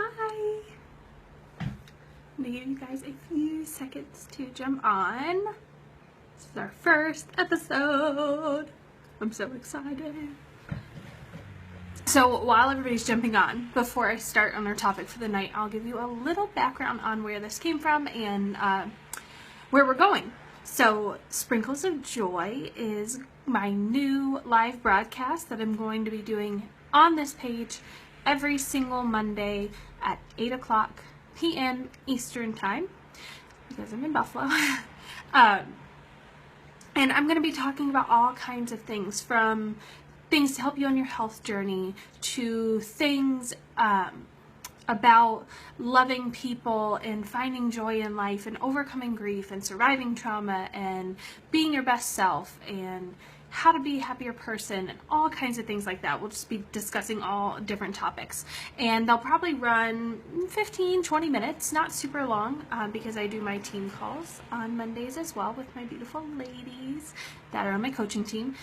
Hi! I'm gonna give you guys a few seconds to jump on. This is our first episode. I'm so excited. So while everybody's jumping on, before I start on our topic for the night, I'll give you a little background on where this came from and where we're going. So Sprinkles of Joy is my new live broadcast that I'm going to be doing on this page every single Monday at 8 o'clock p.m. Eastern Time, because I'm in Buffalo. And I'm going to be talking about all kinds of things, from things to help you on your health journey to things about loving people and finding joy in life and overcoming grief and surviving trauma and being your best self and how to be a happier person and all kinds of things like that. We'll just be discussing all different topics, and they'll probably run 15-20 minutes, not super long, because I do my team calls on Mondays as well with my beautiful ladies that are on my coaching team.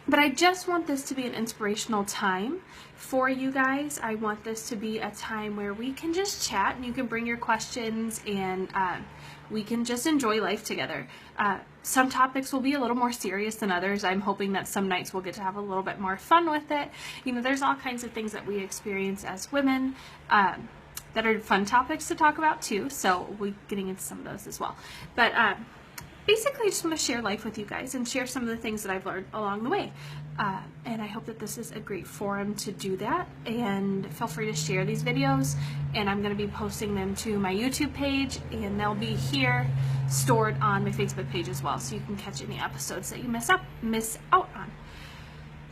But I just want this to be an inspirational time for you guys. I want this to be a time where we can just chat and you can bring your questions and we can just enjoy life together. Some topics will be a little more serious than others. I'm hoping that some nights we'll get to have a little bit more fun with it. You know, there's all kinds of things that we experience as women that are fun topics to talk about too. So we're getting into some of those as well. But basically, I just want to share life with you guys and share some of the things that I've learned along the way. And I hope that this is a great forum to do that. And feel free to share these videos. And I'm going to be posting them to my YouTube page, and they'll be here stored on my Facebook page as well, so you can catch any episodes that you miss out on.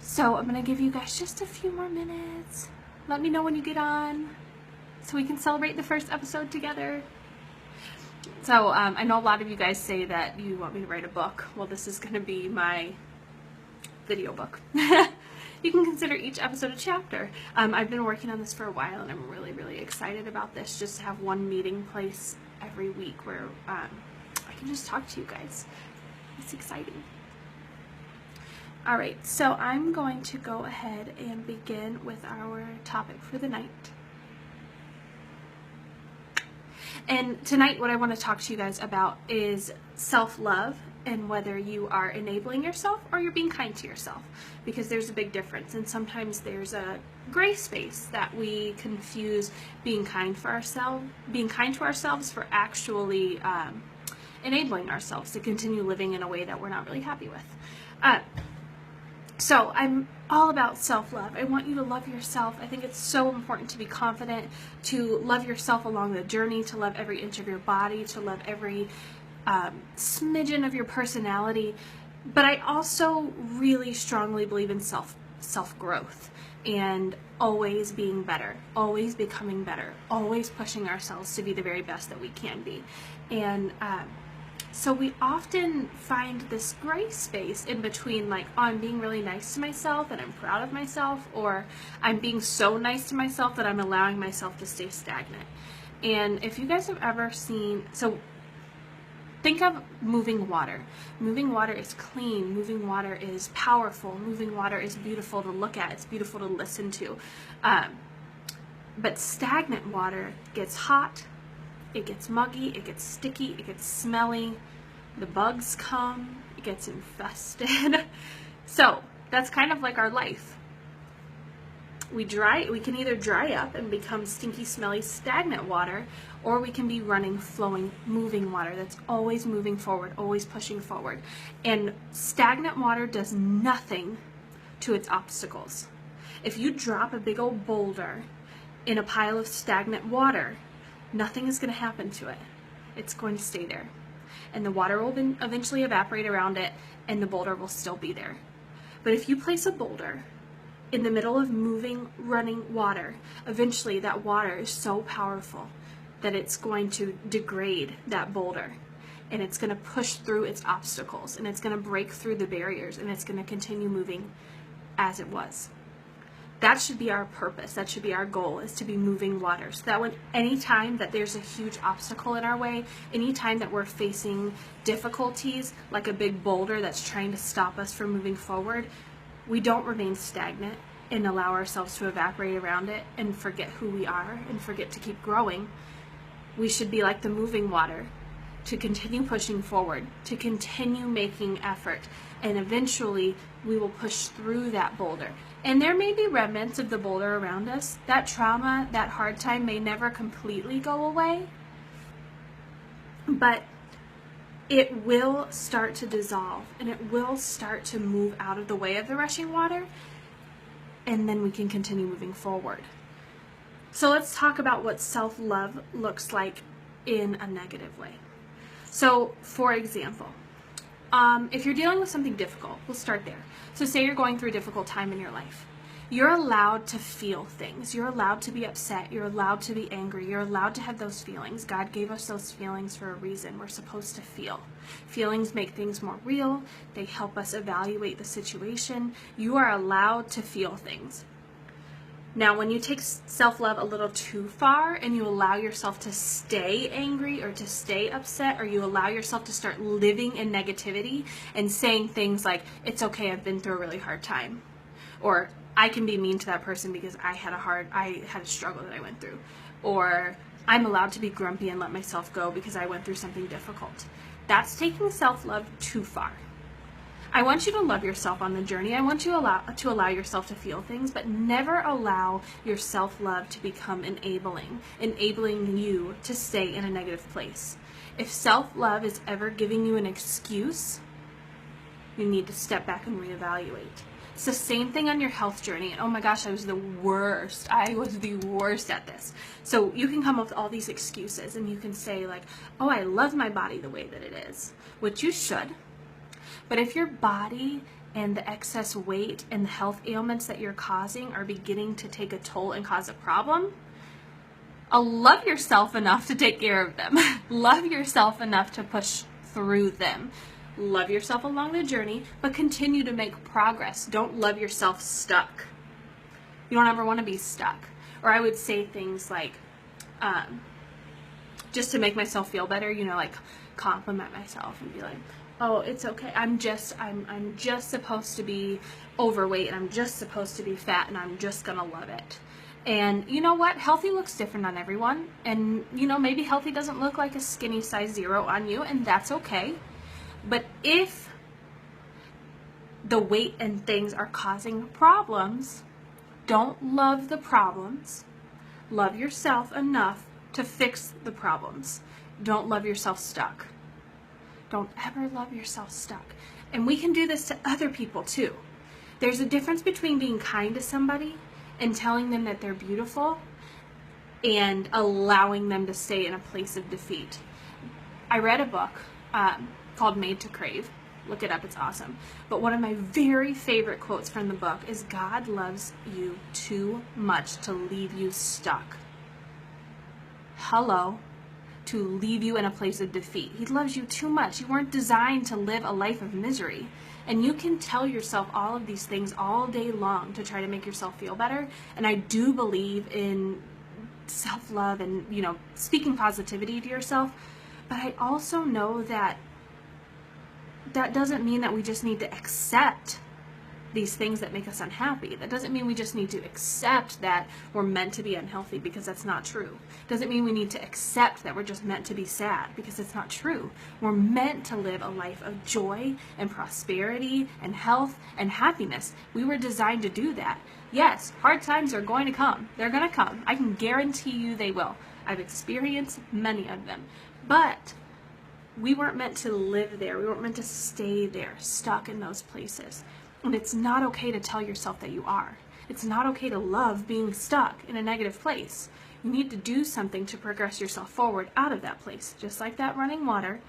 So I'm going to give you guys just a few more minutes. Let me know when you get on so we can celebrate the first episode together. So I know a lot of you guys say that you want me to write a book. Well, this is going to be my video book. You can consider each episode a chapter. I've been working on this for a while, and I'm really, really excited about this, just to have one meeting place every week where I can just talk to you guys. It's exciting. All right, so I'm going to go ahead and begin with our topic for the night. And tonight, what I want to talk to you guys about is self-love, and whether you are enabling yourself or you're being kind to yourself, because there's a big difference. And sometimes there's a gray space that we confuse being kind to ourselves for actually enabling ourselves to continue living in a way that we're not really happy with. So I'm all about self-love. I want you to love yourself. I think it's so important to be confident, to love yourself along the journey, to love every inch of your body, to love every smidgen of your personality. But I also really strongly believe in self-growth and always being better, always becoming better, always pushing ourselves to be the very best that we can be. And so we often find this gray space in between, like, oh, I'm being really nice to myself and I'm proud of myself, or I'm being so nice to myself that I'm allowing myself to stay stagnant. And if you guys have ever seen, so think of moving water. Moving water is clean. Moving water is powerful. Moving water is beautiful to look at. It's beautiful to listen to. But stagnant water gets hot. It gets muggy, it gets sticky, it gets smelly, the bugs come, it gets infested. So that's kind of like our life. We can either dry up and become stinky, smelly, stagnant water, or we can be running, flowing, moving water that's always moving forward, always pushing forward. And stagnant water does nothing to its obstacles. If you drop a big old boulder in a pile of stagnant water, nothing is going to happen to it. It's going to stay there. And the water will eventually evaporate around it, and the boulder will still be there. But if you place a boulder in the middle of moving, running water, eventually that water is so powerful that it's going to degrade that boulder. And it's going to push through its obstacles, and it's going to break through the barriers, and it's going to continue moving as it was. That should be our purpose. That should be our goal, is to be moving water. So that when any time that there's a huge obstacle in our way, any time that we're facing difficulties, like a big boulder that's trying to stop us from moving forward, we don't remain stagnant. and allow ourselves to evaporate around it and forget who we are and forget to keep growing. We should be like the moving water, to continue pushing forward, to continue making effort, and eventually we will push through that boulder. And there may be remnants of the boulder around us. That trauma, that hard time may never completely go away, but it will start to dissolve and it will start to move out of the way of the rushing water, and then we can continue moving forward. So let's talk about what self-love looks like in a negative way. So, for example, if you're dealing with something difficult, we'll start there. So say you're going through a difficult time in your life. You're allowed to feel things. You're allowed to be upset. You're allowed to be angry. You're allowed to have those feelings. God gave us those feelings for a reason. We're supposed to feel. Feelings make things more real. They help us evaluate the situation. You are allowed to feel things. Now, when you take self-love a little too far and you allow yourself to stay angry or to stay upset, or you allow yourself to start living in negativity and saying things like, it's okay, I've been through a really hard time, or I can be mean to that person because I had a struggle that I went through, or I'm allowed to be grumpy and let myself go because I went through something difficult. That's taking self-love too far. I want you to love yourself on the journey. I want you to allow yourself to feel things, but never allow your self-love to become enabling you to stay in a negative place. If self-love is ever giving you an excuse, you need to step back and reevaluate. It's the same thing on your health journey. And oh my gosh, I was the worst. I was the worst at this. So you can come up with all these excuses and you can say like, oh, I love my body the way that it is, which you should. But if your body and the excess weight and the health ailments that you're causing are beginning to take a toll and cause a problem, love yourself enough to take care of them. Love yourself enough to push through them. Love yourself along the journey, but continue to make progress. Don't love yourself stuck. You don't ever want to be stuck. Or I would say things like, just to make myself feel better, like compliment myself and be like, oh, it's okay. I'm just supposed to be overweight and I'm just supposed to be fat and I'm just gonna love it. And you know what? Healthy looks different on everyone. And maybe healthy doesn't look like a skinny size 0 on you, and that's okay. But if the weight and things are causing problems, don't love the problems. Love yourself enough to fix the problems. Don't love yourself stuck. Don't ever love yourself stuck. And we can do this to other people too. There's a difference between being kind to somebody and telling them that they're beautiful and allowing them to stay in a place of defeat. I read a book called Made to Crave. Look it up, it's awesome. But one of my very favorite quotes from the book is, God loves you too much to leave you stuck. Hello. To leave you in a place of defeat. He loves you too much. You weren't designed to live a life of misery. And you can tell yourself all of these things all day long to try to make yourself feel better. And I do believe in self-love and, speaking positivity to yourself. But I also know that that doesn't mean that we just need to accept these things that make us unhappy. That doesn't mean we just need to accept that we're meant to be unhealthy, because that's not true. Doesn't mean we need to accept that we're just meant to be sad, because it's not true. We're meant to live a life of joy and prosperity and health and happiness. We were designed to do that. Yes, hard times are going to come. They're going to come. I can guarantee you they will. I've experienced many of them. But we weren't meant to live there. We weren't meant to stay there, stuck in those places. And it's not okay to tell yourself that you are. It's not okay to love being stuck in a negative place. You need to do something to progress yourself forward out of that place. Just like that running water,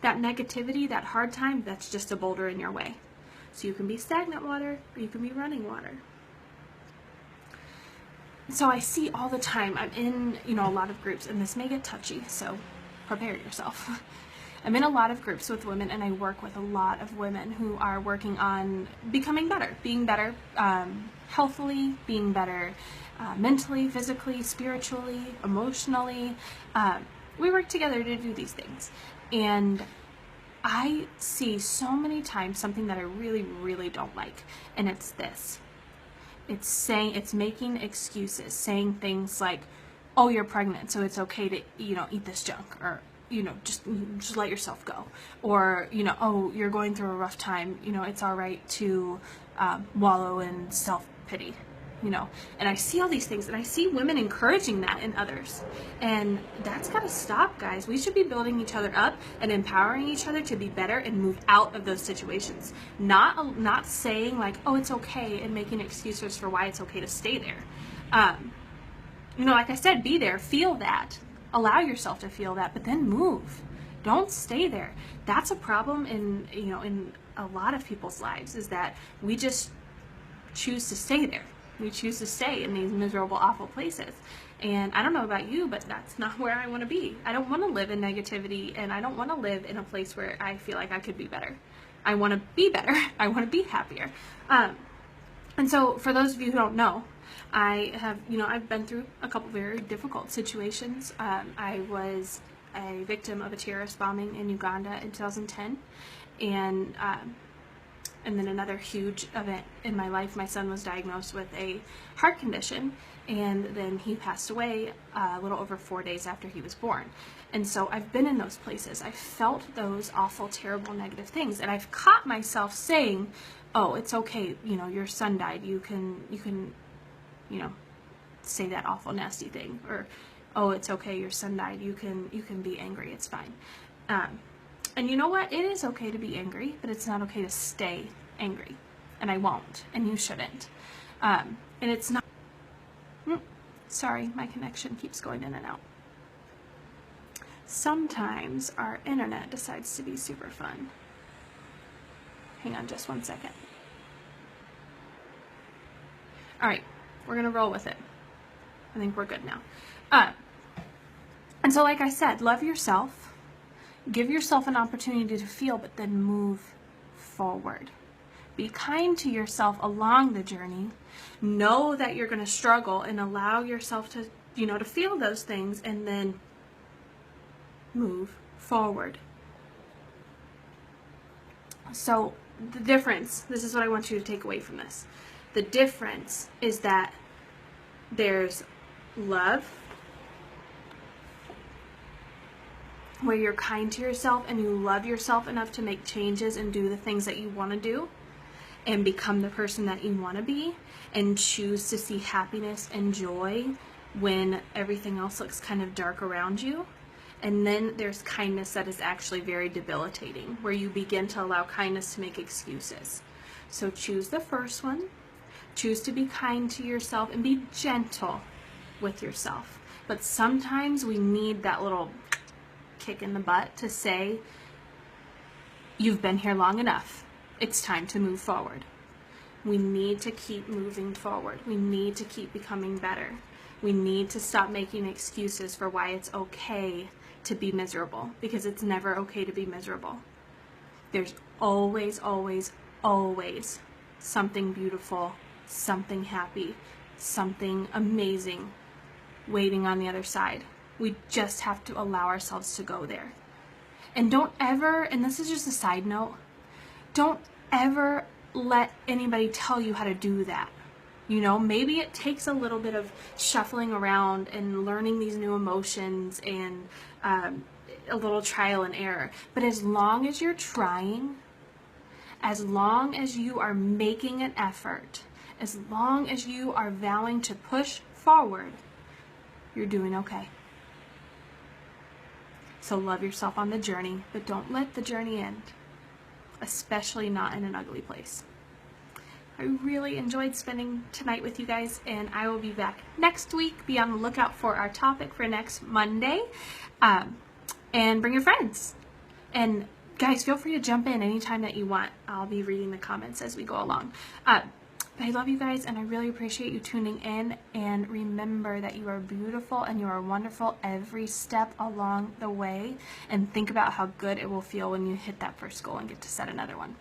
that negativity, that hard time, that's just a boulder in your way. So you can be stagnant water or you can be running water. So I see all the time, I'm in, a lot of groups, and this may get touchy, so prepare yourself. I'm in a lot of groups with women, and I work with a lot of women who are working on becoming better, being better healthily, being better mentally, physically, spiritually, emotionally. We work together to do these things. And I see so many times something that I really, really don't like, and it's this. It's making excuses, saying things like, oh, you're pregnant, so it's okay to, eat this junk, or, just let yourself go. Or, oh, you're going through a rough time, it's all right to wallow in self-pity. And I see all these things, and I see women encouraging that in others, and that's got to stop, guys. We should be building each other up and empowering each other to be better and move out of those situations, not saying like, oh, it's okay, and making excuses for why it's okay to stay there. Like I said, be there, feel that, allow yourself to feel that, but then move. Don't stay there. That's a problem in a lot of people's lives, is that we just choose to stay there. We choose to stay in these miserable, awful places. And I don't know about you, but that's not where I want to be. I don't want to live in negativity, and I don't want to live in a place where I feel like I could be better. I want to be better. I want to be happier. And so for those of you who don't know, I've been through a couple very difficult situations. I was a victim of a terrorist bombing in Uganda in 2010, and then another huge event in my life, my son was diagnosed with a heart condition, and then he passed away a little over 4 days after he was born. And so I've been in those places. I've felt those awful, terrible, negative things, and I've caught myself saying, oh, it's okay, your son died, you can say that awful, nasty thing, or, oh, it's okay, your son died, you can be angry, it's fine. And you know what? It is okay to be angry, but it's not okay to stay angry. And I won't, and you shouldn't. And it's not... Sorry, my connection keeps going in and out. Sometimes our internet decides to be super fun. Hang on just 1 second. All right, we're going to roll with it. I think we're good now. And so like I said, love yourself. Give yourself an opportunity to feel, but then move forward. Be kind to yourself along the journey. Know that you're going to struggle, and allow yourself to, to feel those things, and then move forward. So the difference, this is what I want you to take away from this. The difference is that there's love, where you're kind to yourself and you love yourself enough to make changes and do the things that you want to do and become the person that you want to be, and choose to see happiness and joy when everything else looks kind of dark around you. And then there's kindness that is actually very debilitating, where you begin to allow kindness to make excuses. So choose the first one. Choose to be kind to yourself and be gentle with yourself. But sometimes we need that little kick in the butt to say, you've been here long enough. It's time to move forward. We need to keep moving forward. We need to keep becoming better. We need to stop making excuses for why it's okay to be miserable, because it's never okay to be miserable. There's always, always, always something beautiful, something happy, something amazing waiting on the other side. We just have to allow ourselves to go there. And don't ever, and this is just a side note, don't ever let anybody tell you how to do that. Maybe it takes a little bit of shuffling around and learning these new emotions, and a little trial and error. But as long as you're trying, as long as you are making an effort, as long as you are vowing to push forward, you're doing okay. So love yourself on the journey, but don't let the journey end, especially not in an ugly place. I really enjoyed spending tonight with you guys, and I will be back next week. Be on the lookout for our topic for next Monday, and bring your friends. And guys, feel free to jump in anytime that you want. I'll be reading the comments as we go along. But I love you guys, and I really appreciate you tuning in. And remember that you are beautiful and you are wonderful every step along the way. And think about how good it will feel when you hit that first goal and get to set another one.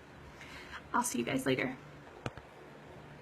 I'll see you guys later.